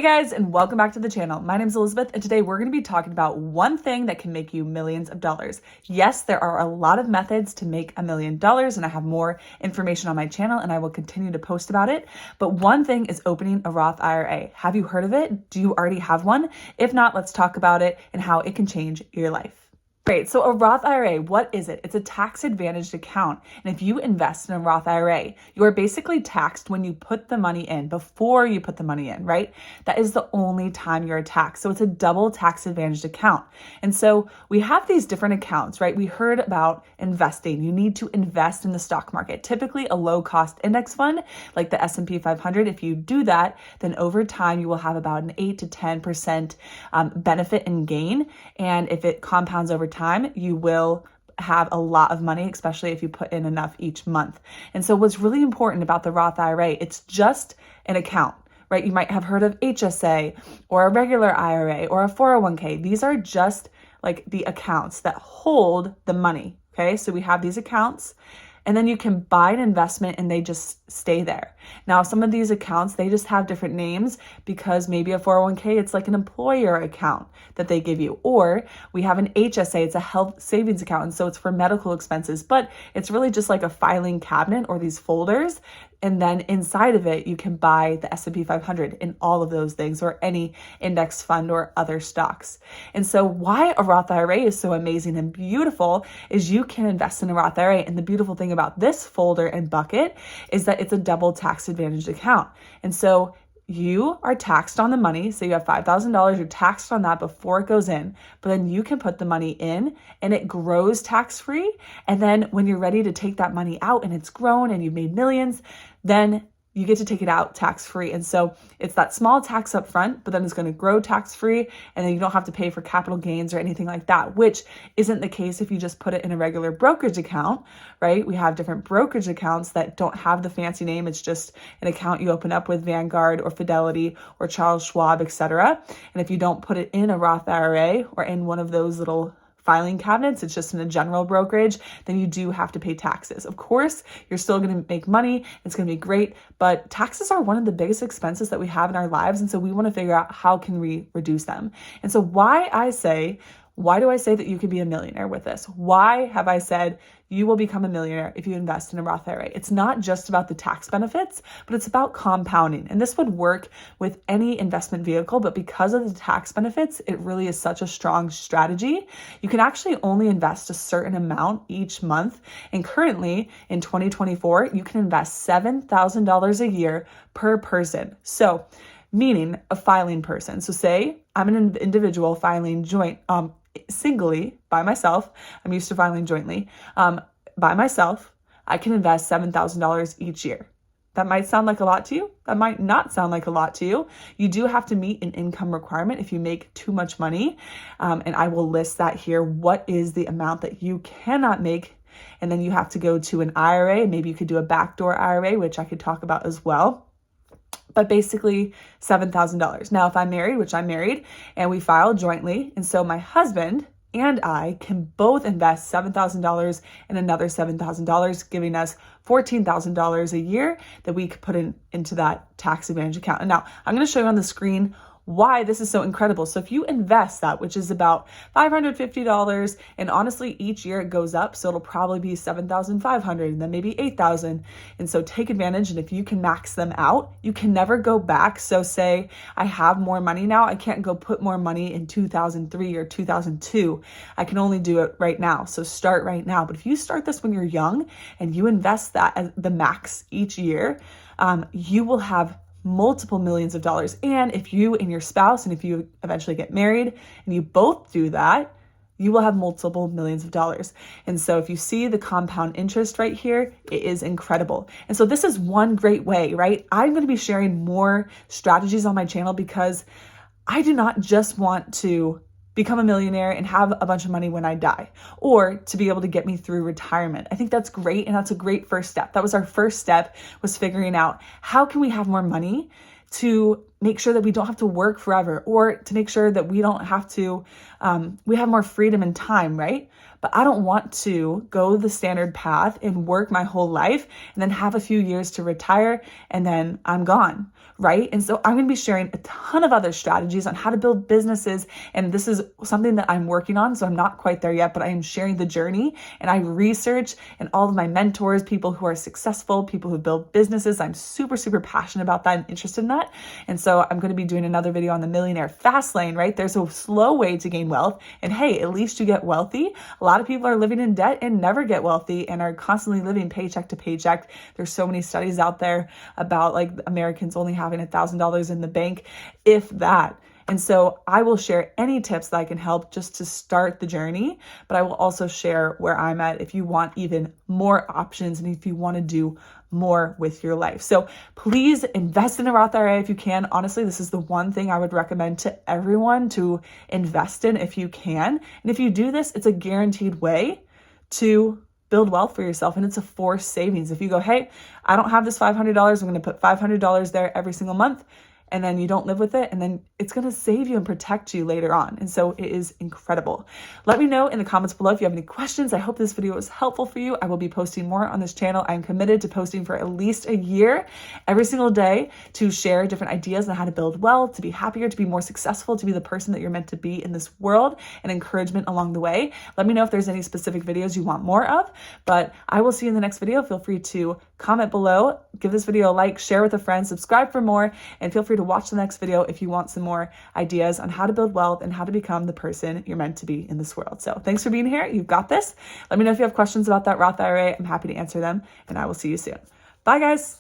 Hey guys, and welcome back to the channel. My name is Elizabeth, and today we're going to be talking about one thing that can make you millions of dollars. Yes, there are a lot of methods to make $1 million, and I have more information on my channel, and I will continue to post about it. But one thing is opening a Roth IRA. Have you heard of it? Do you already have one? If not, let's talk about it and how it can change your life. Great. So a Roth IRA, what is it? It's a tax-advantaged account. And if you invest in a Roth IRA, you are basically taxed when you put the money in, before you put the money in, right? That is the only time you're taxed. So it's a double tax-advantaged account. And so we have these different accounts, right? We heard about investing. You need to invest in the stock market. Typically a low-cost index fund like the S&P 500. If you do that, then over time you will have about an 8 to 10% benefit and gain. And if it compounds over time, you will have a lot of money, especially if you put in enough each month. And so what's really important about the Roth IRA, it's just an account, right? You might have heard of HSA or a regular IRA or a 401k. These are just like the accounts that hold the money, okay? So we have these accounts, and then you can buy an investment and they just stay there. Now, some of these accounts, they just have different names because maybe a 401k, it's like an employer account that they give you. Or we have an HSA, it's a health savings account. And so it's for medical expenses, but it's really just like a filing cabinet or these folders. And then inside of it, you can buy the S&P 500 and all of those things, or any index fund or other stocks. And so why a Roth IRA is so amazing and beautiful is you can invest in a Roth IRA. And the beautiful thing about this folder and bucket is that it's a double tax advantage account. And so you are taxed on the money. So you have $5,000, you're taxed on that before it goes in, but then you can put the money in and it grows tax-free. And then when you're ready to take that money out and it's grown and you've made millions, then you get to take it out tax-free. And so it's that small tax up front, but then it's going to grow tax-free, and then you don't have to pay for capital gains or anything like that, which isn't the case if you just put it in a regular brokerage account, right? We have different brokerage accounts that don't have the fancy name. It's just an account you open up with Vanguard or Fidelity or Charles Schwab, etc. And if you don't put it in a Roth IRA or in one of those little filing cabinets, it's just in a general brokerage, then you do have to pay taxes. Of course, you're still going to make money. It's going to be great, but taxes are one of the biggest expenses that we have in our lives. And so we want to figure out how can we reduce them. And so why do I say that you can be a millionaire with this? Why have I said you will become a millionaire if you invest in a Roth IRA? It's not just about the tax benefits, but it's about compounding. And this would work with any investment vehicle, but because of the tax benefits, it really is such a strong strategy. You can actually only invest a certain amount each month. And currently in 2024, you can invest $7,000 a year per person. So meaning a filing person. So say I'm an individual filing singly by myself. I'm used to filing jointly. By myself, I can invest $7,000 each year. That might sound like a lot to you. That might not sound like a lot to you. You do have to meet an income requirement if you make too much money. And I will list that here. What is the amount that you cannot make? And then you have to go to an IRA. Maybe you could do a backdoor IRA, which I could talk about as well. But basically $7,000. Now, if I'm married, which I'm married, and we file jointly, and so my husband and I can both invest $7,000 and another $7,000, giving us $14,000 a year that we could put into that tax advantage account. And now I'm going to show you on the screen why this is so incredible. So if you invest that, which is about $550, and honestly, each year it goes up, so it'll probably be $7,500 and then maybe $8,000. And so take advantage. And if you can max them out, you can never go back. So say I have more money now, I can't go put more money in 2003 or 2002. I can only do it right now. So start right now. But if you start this when you're young and you invest that as the max each year, you will have multiple millions of dollars. And if you and your spouse, and if you eventually get married and you both do that, you will have multiple millions of dollars. And so if you see the compound interest right here, it is incredible. And so this is one great way, right? I'm going to be sharing more strategies on my channel because I do not just want to become a millionaire and have a bunch of money when I die, or to be able to get me through retirement. I think that's great. And that's a great first step. That was our first step, was figuring out how can we have more money to make sure that we don't have to work forever, or to make sure that we don't have to, we have more freedom and time, right? But I don't want to go the standard path and work my whole life and then have a few years to retire and then I'm gone, right? And so I'm going to be sharing a ton of other strategies on how to build businesses. And this is something that I'm working on. So I'm not quite there yet, but I am sharing the journey, and I research, and all of my mentors, people who are successful, people who build businesses. I'm super, super passionate about that and interested in that. And so I'm going to be doing another video on the Millionaire Fastlane, right? There's a slow way to gain wealth. And hey, at least you get wealthy. A lot of people are living in debt and never get wealthy and are constantly living paycheck to paycheck. There's so many studies out there about like Americans only having $1,000 in the bank, if that. And so I will share any tips that I can help just to start the journey, but I will also share where I'm at if you want even more options and if you want to do more with your life. So please invest in a Roth IRA if you can. Honestly, this is the one thing I would recommend to everyone to invest in if you can. And if you do this, it's a guaranteed way to build wealth for yourself, and it's a forced savings. If you go, hey, I don't have this $500, I'm going to put $500 there every single month, and then you don't live with it, and then it's going to save you and protect you later on. And so it is incredible. Let me know in the comments below if you have any questions. I hope this video was helpful for you. I will be posting more on this channel. I'm committed to posting for at least a year every single day to share different ideas on how to build wealth, to be happier, to be more successful, to be the person that you're meant to be in this world, and encouragement along the way. Let me know if there's any specific videos you want more of, but I will see you in the next video. Feel free to comment below, give this video a like, share with a friend, subscribe for more, and feel free to watch the next video if you want some more ideas on how to build wealth and how to become the person you're meant to be in this world. So thanks for being here. You've got this. Let me know if you have questions about that Roth IRA. I'm happy to answer them, and I will see you soon. Bye, guys.